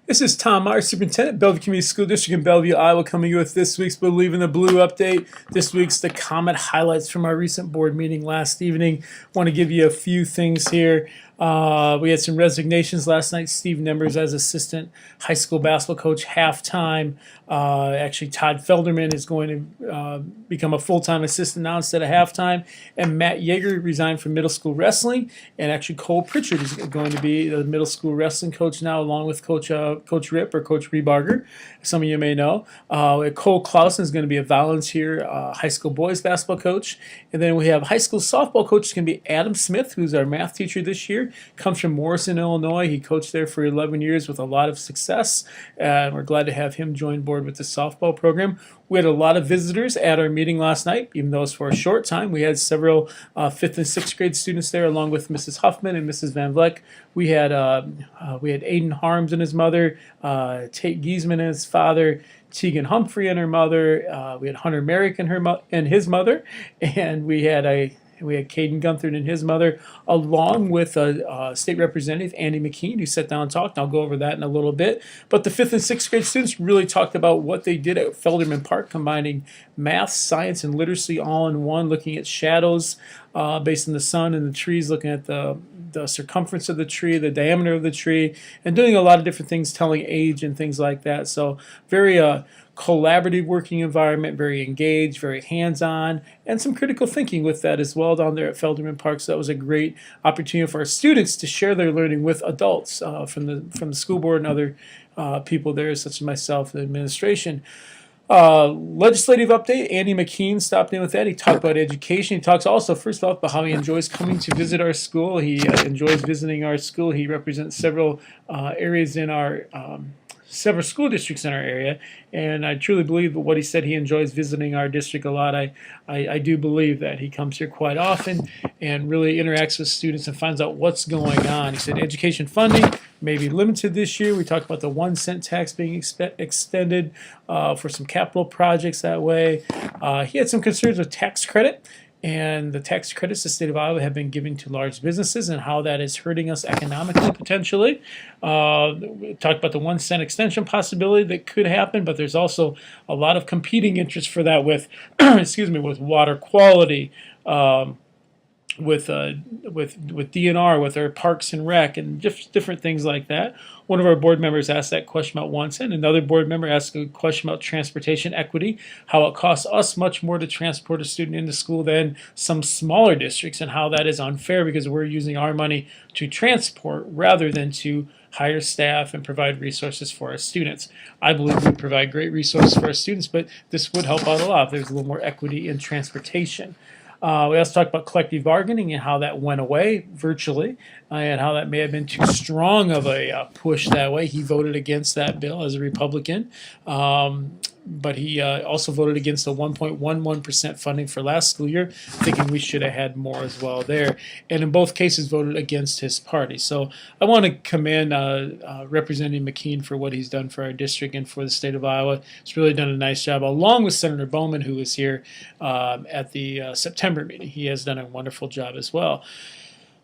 This is Tom Myers, Superintendent, Bellevue Community School District in Bellevue, Iowa, coming with this week's Believe in the Blue update. This week's the comment highlights from our recent board meeting last evening. Want to give you a few things here. We had some resignations last night. Steve Nembers as assistant high school basketball coach halftime. Actually, Todd Felderman is going to become a full-time assistant now instead of halftime. And Matt Yeager resigned from middle school wrestling. And actually, Cole Pritchard is going to be the middle school wrestling coach now, along with Coach Rip or Coach Rebarger. Some of you may know. Cole Clausen is going to be a volunteer high school boys basketball coach. And then we have high school softball coach is going to be Adam Smith, who's our math teacher this year. Comes from Morrison, Illinois. He coached there for 11 years with a lot of success. And we're glad to have him join board with the softball program. We had a lot of visitors at our meeting last night, even though it was for a short time. We had several 5th and 6th grade students there, along with Mrs. Huffman and Mrs. Van Vleck. We had Aiden Harms and his mother, Tate Giesman and his father, Tegan Humphrey and her mother. We had Hunter Merrick and his mother, and we had Caden Gunther and his mother, along with State Representative Andy McKean, who sat down and talked. I'll go over that in a little bit. But the 5th and 6th grade students really talked about what they did at Felderman Park, combining math, science, and literacy all in one, looking at shadows based on the sun and the trees, looking at the circumference of the tree, the diameter of the tree, and doing a lot of different things, telling age and things like that. So very collaborative working environment, very engaged, very hands-on, and some critical thinking with that as well down there at Felderman Park. So that was a great opportunity for our students to share their learning with adults from the school board and other people there, such as myself and the administration. Legislative update, Andy McKean stopped in with that. He talked about education. He talks also, first off, about how he enjoys coming to visit our school. He enjoys visiting our school. He represents several areas in our several school districts in our area, and I truly believe that what he said, he enjoys visiting our district a lot. I do believe that he comes here quite often and really interacts with students and finds out what's going on. He said education funding may be limited this year. We talked about the 1-cent tax being extended for some capital projects that way. He had some concerns with tax credit and the tax credits the state of Iowa have been giving to large businesses and how that is hurting us economically potentially. We talked about the 1-cent extension possibility that could happen, but there's also a lot of competing interest for that with, excuse me, with water quality, with DNR, with our parks and rec, and just different things like that. One of our board members asked that question about 1 cent. Another board member asked a question about transportation equity, how it costs us much more to transport a student into school than some smaller districts, and how that is unfair because we're using our money to transport rather than to hire staff and provide resources for our students. I believe we provide great resources for our students, but this would help out a lot if there's a little more equity in transportation. We also talked about collective bargaining and how that went away virtually, and how that may have been too strong of a push that way. He voted against that bill as a Republican, but he also voted against the 1.11% funding for last school year, thinking we should have had more as well there. And in both cases voted against his party. So I want to commend Representative McKean for what he's done for our district and for the state of Iowa. He's really done a nice job, along with Senator Bowman, who was here at the September meeting. He has done a wonderful job as well.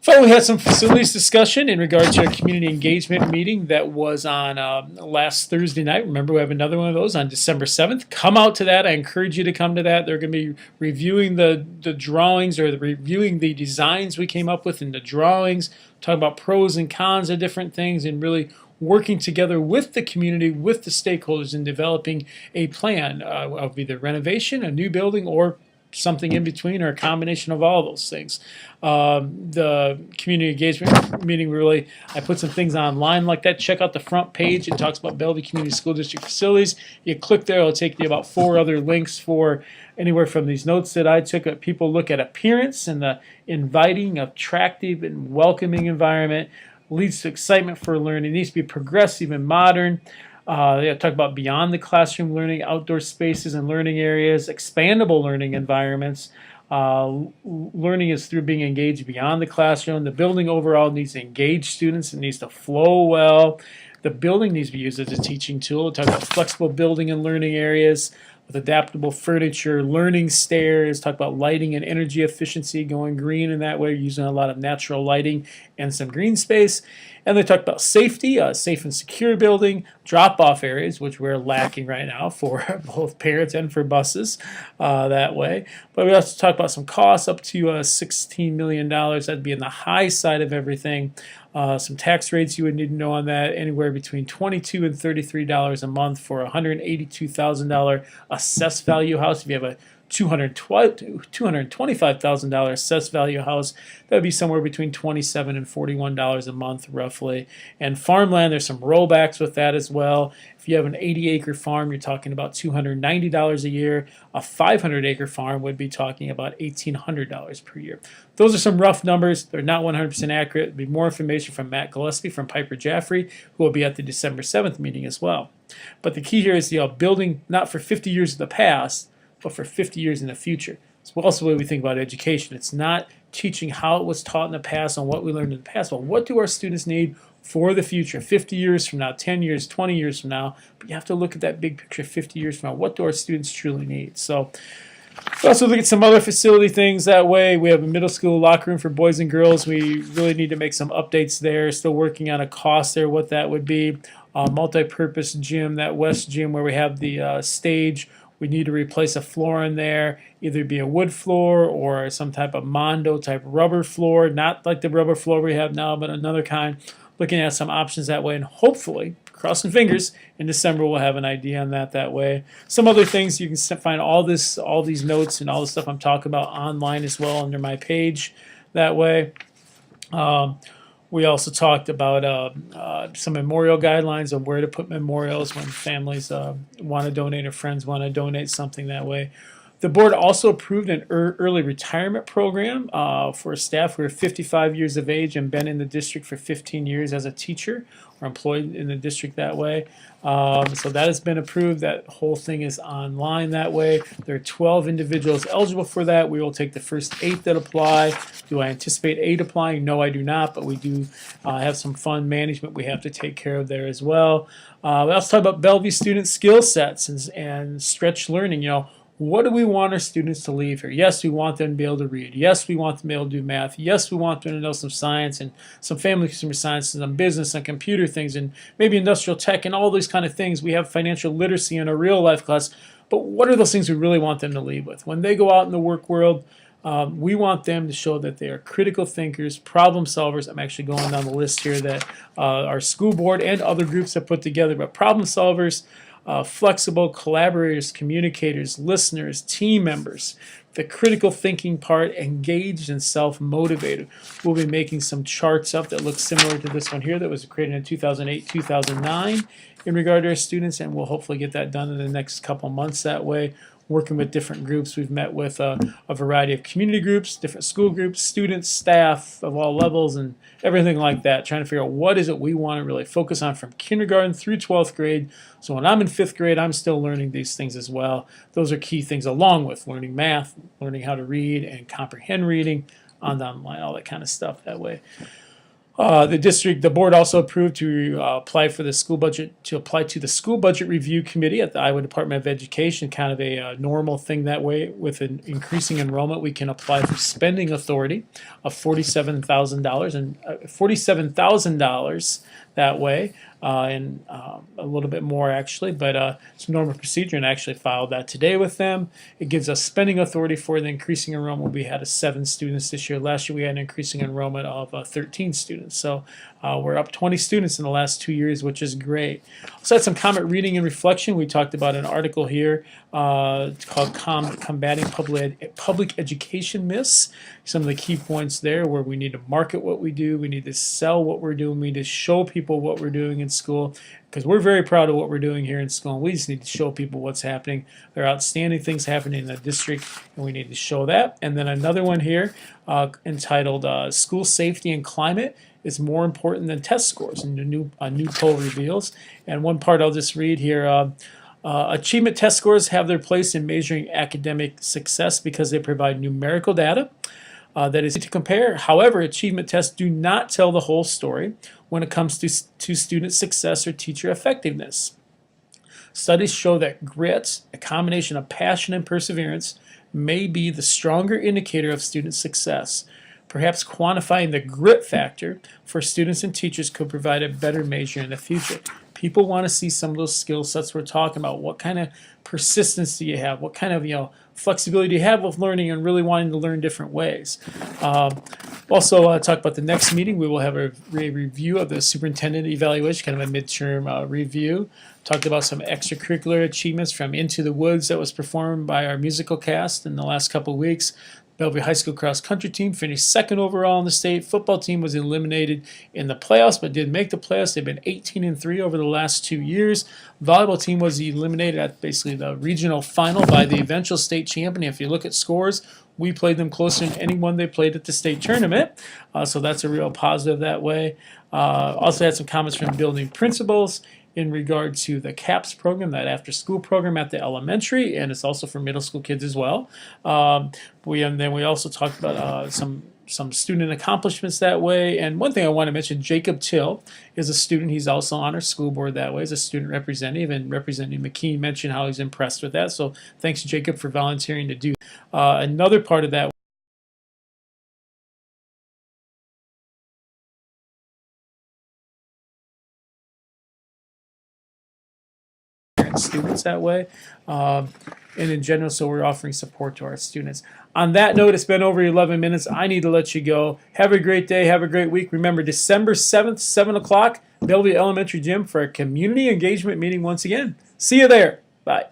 So we had some facilities discussion in regard to our community engagement meeting that was on last Thursday night. Remember, we have another one of those on December 7th. Come out to that. I encourage you to come to that. They're going to be reviewing the drawings, or reviewing the designs we came up with in the drawings, talking about pros and cons of different things, and really working together with the community, with the stakeholders, in developing a plan of either renovation, a new building, or something in between, or a combination of all those things. The community engagement meeting, really, I put some things online like that. Check out the front page. It talks about Bellevue Community School District facilities. You click there, it'll take you about 4 other links for anywhere from these notes that I took. People look at appearance and the inviting, attractive, and welcoming environment leads to excitement for learning. It needs to be progressive and modern. They talk about beyond the classroom learning, outdoor spaces and learning areas, expandable learning environments. Learning is through being engaged beyond the classroom. The building overall needs to engage students. It needs to flow well. The building needs to be used as a teaching tool. Talk about flexible building and learning areas. with adaptable furniture, learning stairs, talk about lighting and energy efficiency, going green in that way, using a lot of natural lighting and some green space. And they talked about safety, safe and secure building, drop-off areas, which we're lacking right now for both parents and for buses that way. But we also talked about some costs up to $16 million. That'd be in the high side of everything. Some tax rates you would need to know on that, anywhere between $22 and $33 a month for a $182,000 assessed value house. If you have a $225,000 assessed value house, that would be somewhere between $27 and $41 a month roughly. And farmland, there's some rollbacks with that as well. If you have an 80-acre farm, you're talking about $290 a year. A 500-acre farm would be talking about $1,800 per year. Those are some rough numbers. They're not 100% accurate. There'll be more information from Matt Gillespie from Piper Jaffray, who will be at the December 7th meeting as well. But the key here is building not for 50 years of the past, but for 50 years in the future. It's also the way we think about education. It's not teaching how it was taught in the past and what we learned in the past, but what do our students need for the future, 50 years from now, 10 years, 20 years from now. But you have to look at that big picture 50 years from now. What do our students truly need? So we also look at some other facility things that way. We have a middle school locker room for boys and girls. We really need to make some updates there. Still working on a cost there, what that would be. Multi-purpose gym, that west gym where we have the stage. We need to replace a floor in there, either be a wood floor or some type of Mondo type rubber floor, not like the rubber floor we have now, but another kind. Looking at some options that way, and hopefully, crossing fingers, in December we'll have an idea on that way. Some other things, you can find all these notes and all the stuff I'm talking about online as well under my page that way. We also talked about some memorial guidelines of where to put memorials when families want to donate or friends want to donate something that way. The board also approved an early retirement program for staff who are 55 years of age and been in the district for 15 years as a teacher or employed in the district that way. So that has been approved. That whole thing is online that way. There are 12 individuals eligible for that. We will take the first 8 that apply. Do I anticipate 8 applying? No, I do not, but we do have some fund management we have to take care of there as well. We also talk about Bellevue student skill sets and stretch learning. What do we want our students to leave here? Yes, we want them to be able to read. Yes, we want them to be able to do math. Yes, we want them to know some science and some family consumer science and some business and computer things and maybe industrial tech and all these kind of things. We have financial literacy in a real life class. But what are those things we really want them to leave with? When they go out in the work world, we want them to show that they are critical thinkers, problem solvers. I'm actually going down the list here that our school board and other groups have put together, but problem solvers, flexible collaborators, communicators, listeners, team members, the critical thinking part, engaged and self-motivated. We'll be making some charts up that look similar to this one here that was created in 2008, 2009 in regard to our students, and we'll hopefully get that done in the next couple months that way. Working with different groups. We've met with a variety of community groups, different school groups, students, staff of all levels, and everything like that, trying to figure out what is it we want to really focus on from kindergarten through 12th grade. So when I'm in 5th grade, I'm still learning these things as well. Those are key things along with learning math, learning how to read and comprehend reading, on down the line, all that kind of stuff that way. The board also approved to apply for the school budget, to apply to the school budget review committee at the Iowa Department of Education, kind of a normal thing that way. With an increasing enrollment, we can apply for spending authority of $47,000 and $47,000 that way, and a little bit more actually, but it's a normal procedure, and I actually filed that today with them. It gives us spending authority for the increasing enrollment. We had 7 students this year. Last year we had an increasing enrollment of 13 students. So we're up 20 students in the last 2 years, which is great. So that's some comment reading and reflection. We talked about an article here called Combating Public Education Myths. Some of the key points there where we need to market what we do, we need to sell what we're doing, we need to show people what we're doing in school, because we're very proud of what we're doing here in school, and we just need to show people what's happening. There are outstanding things happening in the district, and we need to show that. And then another one here entitled School Safety and Climate is More Important Than Test Scores, and a new poll reveals. And one part I'll just read here. Achievement test scores have their place in measuring academic success because they provide numerical data that is easy to compare. However, achievement tests do not tell the whole story when it comes to student success or teacher effectiveness. Studies show that grit, a combination of passion and perseverance, may be the stronger indicator of student success. Perhaps quantifying the grit factor for students and teachers could provide a better measure in the future. People want to see some of those skill sets we're talking about. What kind of persistence do you have? What kind of flexibility do you have with learning and really wanting to learn different ways? Also, talk about the next meeting. We will have a review of the superintendent evaluation, kind of a midterm review. Talked about some extracurricular achievements from Into the Woods that was performed by our musical cast in the last couple of weeks. Bellevue High School cross country team finished second overall in the state. Football team was eliminated in the playoffs but did make the playoffs. They've been 18-3 over the last 2 years. Volleyball team was eliminated at basically the regional final by the eventual state champion. If you look at scores, we played them closer than anyone they played at the state tournament. So that's a real positive that way. Also had some comments from building principals in regard to the CAPS program, that after-school program at the elementary, and it's also for middle school kids as well. Then we also talked about some student accomplishments that way. And one thing I want to mention, Jacob Till is a student. He's also on our school board that way as a student representative, and Representative McKean mentioned how he's impressed with that. So thanks, Jacob, for volunteering to do another part of that. Students that way, and in general, so we're offering support to our students. On that note, it's been over 11 minutes. I need to let you go. Have a great day. Have a great week. Remember, December 7th, 7 o'clock, Bellevue Elementary Gym for a community engagement meeting once again. See you there. Bye.